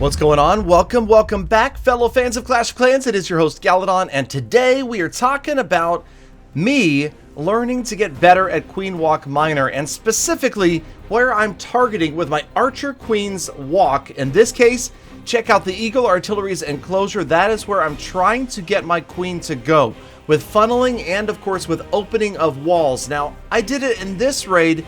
What's going on? Welcome back, fellow fans of Clash of Clans. It is your host, Galadon, and today we are talking about me learning to get better at Queen Walk Minor, and specifically where I'm targeting with my Archer Queen's Walk. In this case, check out the Eagle Artillery's enclosure. That is where I'm trying to get my queen to go, with funneling and, of course, with opening of walls. Now, I did it in this raid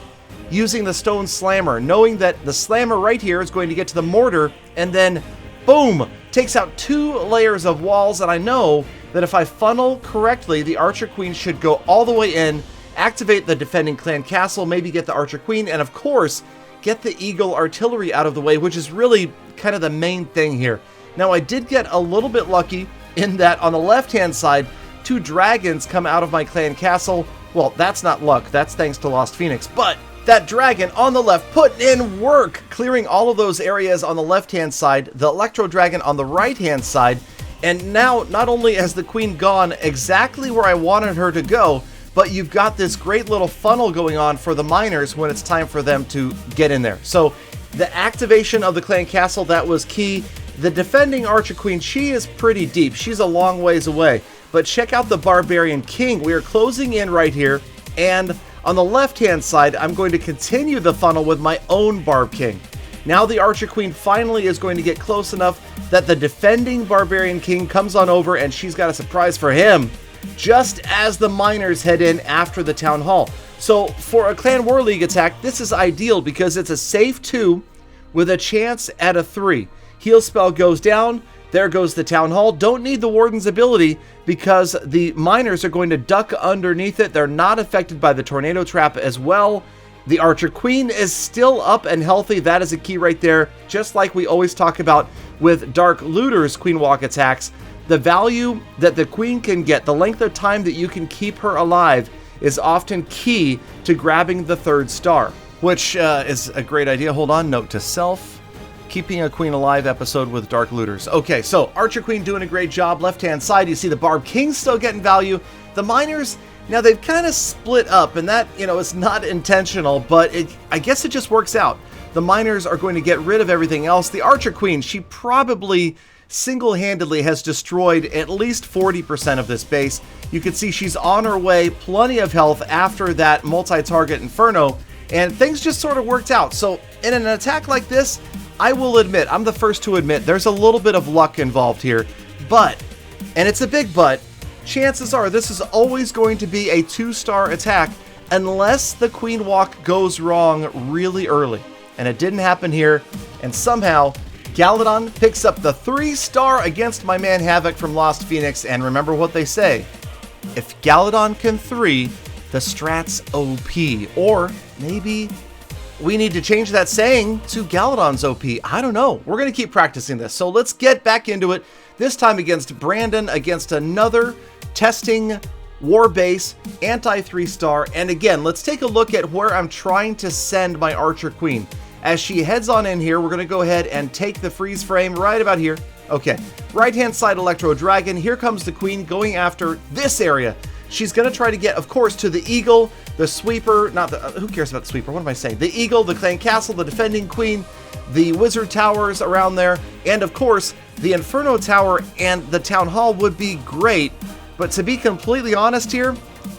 using the stone slammer, knowing that the slammer right here is going to get to the mortar and then boom, takes out 2 layers of walls. And I know that if I funnel correctly, the Archer Queen should go all the way in, activate the defending clan castle, maybe get the Archer Queen, and of course get the Eagle Artillery out of the way, which is really kind of the main thing here. Now, I did get a little bit lucky in that on the left hand side, 2 dragons come out of my clan castle. Well, that's not luck, that's thanks to Lost Phoenix, but that dragon on the left put in work, clearing all of those areas on the left-hand side, the Electro Dragon on the right-hand side, and now not only has the queen gone exactly where I wanted her to go, but you've got this great little funnel going on for the miners when it's time for them to get in there. So the activation of the clan castle, that was key. The defending Archer Queen, she is pretty deep. She's a long ways away. But check out the Barbarian King. We are closing in right here, and on the left-hand side, I'm going to continue the funnel with my own Barb King. Now the Archer Queen finally is going to get close enough that the defending Barbarian King comes on over, and she's got a surprise for him just as the miners head in after the Town Hall. So for a Clan War League attack, this is ideal because it's a safe 2 with a chance at a 3. Heal spell goes down. There goes the Town Hall. Don't need the Warden's ability because the miners are going to duck underneath it. They're not affected by the Tornado Trap as well. The Archer Queen is still up and healthy. That is a key right there. Just like we always talk about with Dark Looter's Queen Walk attacks, the value that the Queen can get, the length of time that you can keep her alive, is often key to grabbing the 3rd star, which is a great idea. Hold on, note to self. Keeping a Queen Alive episode with Dark Looters. Okay, so Archer Queen doing a great job. Left-hand side, you see the Barb King still getting value. The miners, now they've kind of split up, and that, is not intentional, but I guess it just works out. The miners are going to get rid of everything else. The Archer Queen, she probably single-handedly has destroyed at least 40% of this base. You can see she's on her way, plenty of health after that multi-target Inferno, and things just sort of worked out. So in an attack like this, I will admit, I'm the first to admit, there's a little bit of luck involved here, but, and it's a big but, chances are this is always going to be a 2-star attack unless the Queen Walk goes wrong really early. And it didn't happen here, and somehow Galadon picks up the 3-star against my man Havoc from Lost Phoenix, and remember what they say, if Galadon can 3, the strat's OP, or maybe we need to change that saying to Galadon's OP. I don't know. We're going to keep practicing this. So let's get back into it. This time against Brandon, against another testing war base, anti 3-star. And again, let's take a look at where I'm trying to send my Archer Queen. As she heads on in here, we're going to go ahead and take the freeze frame right about here. Okay, right-hand side Electro Dragon. Here comes the Queen going after this area. She's going to try to get, of course, to the Eagle, the Sweeper, not the, who cares about the Sweeper? What am I saying? The Eagle, the Clan Castle, the Defending Queen, the Wizard Towers around there, and of course, the Inferno Tower and the Town Hall would be great, but to be completely honest here,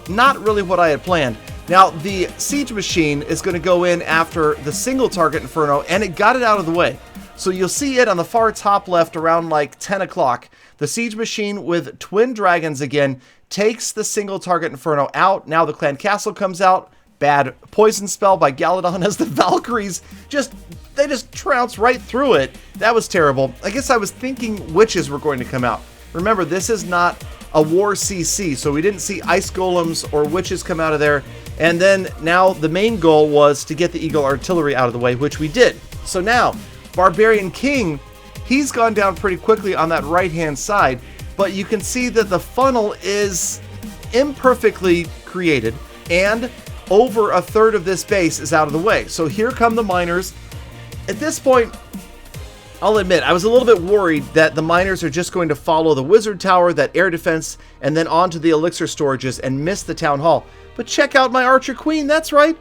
not really what I had planned. Now, the Siege Machine is going to go in after the single target Inferno, and it got it out of the way. So you'll see it on the far top left around like 10 o'clock. The Siege Machine with Twin Dragons again takes the single target Inferno out. Now the Clan Castle comes out. Bad poison spell by Galadon as the Valkyries they just trounce right through it. That was terrible. I guess I was thinking witches were going to come out. Remember, this is not a war CC, so we didn't see ice golems or witches come out of there. And then now the main goal was to get the Eagle Artillery out of the way, which we did. So now, Barbarian King, he's gone down pretty quickly on that right-hand side, but you can see that the funnel is imperfectly created, and over a third of this base is out of the way. So here come the miners. At this point, I'll admit, I was a little bit worried that the miners are just going to follow the Wizard Tower, that air defense, and then onto the Elixir storages and miss the Town Hall. But check out my Archer Queen, that's right.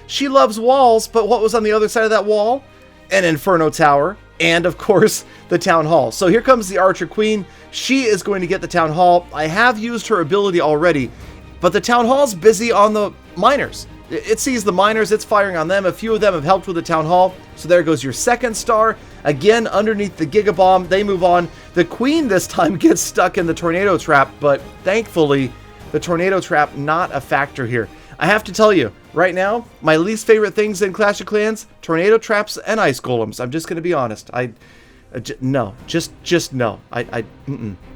She loves walls, but what was on the other side of that wall? An Inferno Tower, and of course the Town Hall. So here comes the Archer Queen. She is going to get the Town Hall. I have used her ability already, but the Town Hall's busy on the miners. It sees the miners, it's firing on them. A few of them have helped with the Town Hall. So there goes your second star. Again, underneath the Giga Bomb, they move on. The Queen this time gets stuck in the Tornado Trap, but thankfully, the Tornado Trap not a factor here. I have to tell you, right now, my least favorite things in Clash of Clans, Tornado Traps and Ice Golems. I'm just going to be honest. No.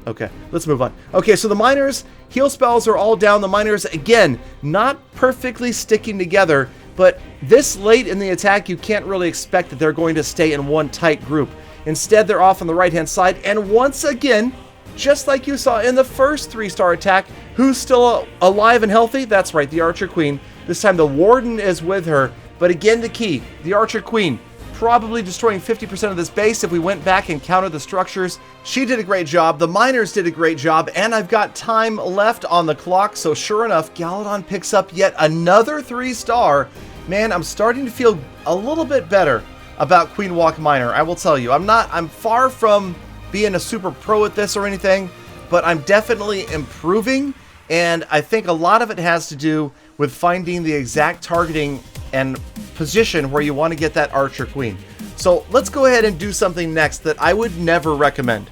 Okay, let's move on. Okay, so the miners, heal spells are all down. The miners, again, not perfectly sticking together, but this late in the attack, you can't really expect that they're going to stay in one tight group. Instead, they're off on the right-hand side, and once again, just like you saw in the first 3-star attack, who's still alive and healthy? That's right, the Archer Queen. This time the Warden is with her, but again, the key, the Archer Queen, probably destroying 50% of this base if we went back and counted the structures. She did a great job, the miners did a great job, and I've got time left on the clock, so sure enough, Galadon picks up yet another 3-star. Man, I'm starting to feel a little bit better about Queen Walk Miner, I will tell you. I'm far from being a super pro at this or anything, but I'm definitely improving, and I think a lot of it has to do with finding the exact targeting and position where you want to get that Archer Queen. So let's go ahead and do something next that I would never recommend,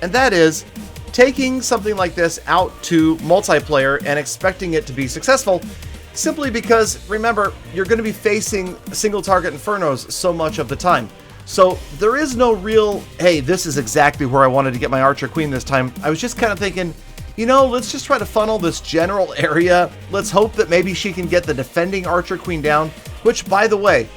and that is taking something like this out to multiplayer and expecting it to be successful, simply because, remember, you're going to be facing single target Infernos so much of the time. So there is no real, hey, this is exactly where I wanted to get my Archer Queen this time. I was just kind of thinking, you know, let's just try to funnel this general area. Let's hope that maybe she can get the defending Archer Queen down, which, by the way,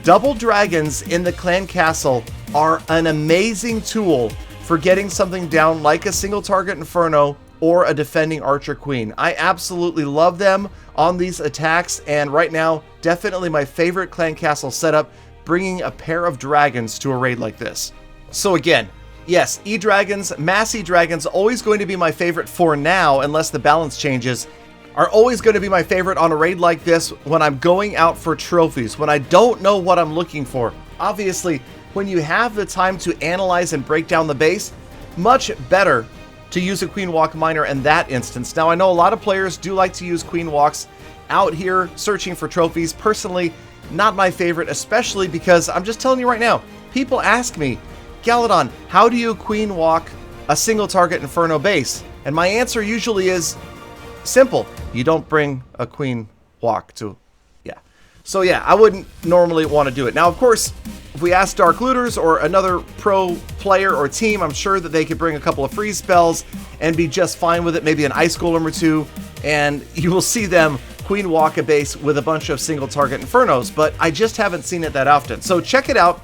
double dragons in the clan castle are an amazing tool for getting something down like a single target Inferno or a defending Archer Queen. I absolutely love them on these attacks, and right now, definitely my favorite clan castle setup, bringing a pair of dragons to a raid like this. So again, yes, E-Dragons, Mass E-Dragons, always going to be my favorite for now, unless the balance changes, are always going to be my favorite on a raid like this when I'm going out for trophies, when I don't know what I'm looking for. Obviously, when you have the time to analyze and break down the base, much better to use a Queen Walk Miner in that instance. Now, I know a lot of players do like to use Queen Walks out here searching for trophies. Personally, not my favorite, especially because I'm just telling you right now, people ask me, Galadon, how do you Queen Walk a single target Inferno base? And my answer usually is simple. You don't bring a Queen Walk to, yeah. So yeah, I wouldn't normally want to do it. Now, of course, if we ask Dark Looters or another pro player or team, I'm sure that they could bring a couple of freeze spells and be just fine with it, maybe an Ice Golem or two, and you will see them Queen Walk a base with a bunch of single target Infernos, but I just haven't seen it that often. So check it out.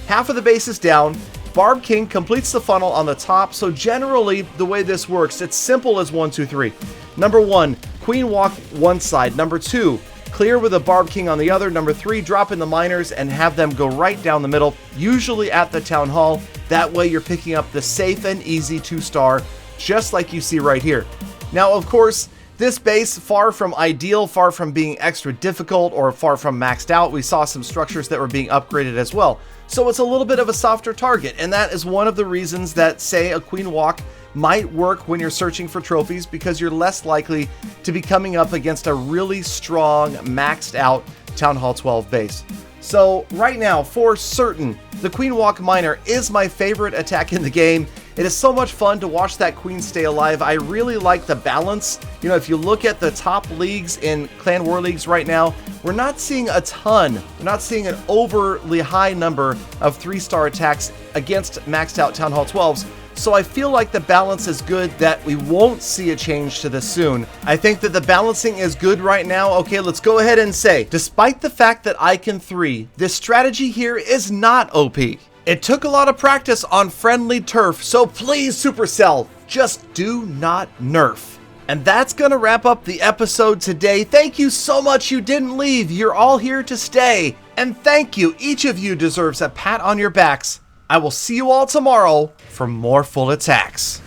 Half of the base is down. Barb King completes the funnel on the top. So generally, the way this works, it's simple as 1, 2, 3. Number 1, Queen Walk one side. Number 2, clear with a Barb King on the other. Number 3, drop in the miners and have them go right down the middle, usually at the Town Hall. That way you're picking up the safe and easy 2-star, just like you see right here. Now, of course, this base, far from ideal, far from being extra difficult, or far from maxed out. We saw some structures that were being upgraded as well. So it's a little bit of a softer target, and that is one of the reasons that, say, a Queen Walk might work when you're searching for trophies, because you're less likely to be coming up against a really strong, maxed out Town Hall 12 base. So right now, for certain, the Queen Walk Miner is my favorite attack in the game. It is so much fun to watch that queen stay alive. I really like the balance. You know, if you look at the top leagues in Clan War Leagues right now, we're not seeing a ton. We're not seeing an overly high number of 3-star attacks against maxed out Town Hall 12s. So I feel like the balance is good, that we won't see a change to this soon. I think that the balancing is good right now. Okay, let's go ahead and say, despite the fact that I can 3, this strategy here is not OP. It took a lot of practice on friendly turf, so please, Supercell, just do not nerf. And that's gonna wrap up the episode today. Thank you so much, you didn't leave. You're all here to stay. And thank you, each of you deserves a pat on your backs. I will see you all tomorrow for more full attacks.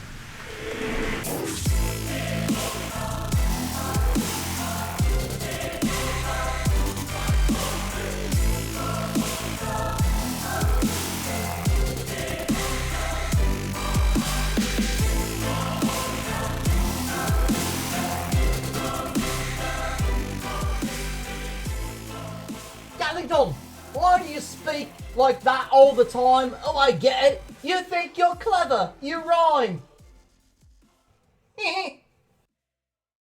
Galadon, why do you speak like that all the time? Oh, I get it. You think you're clever. You rhyme.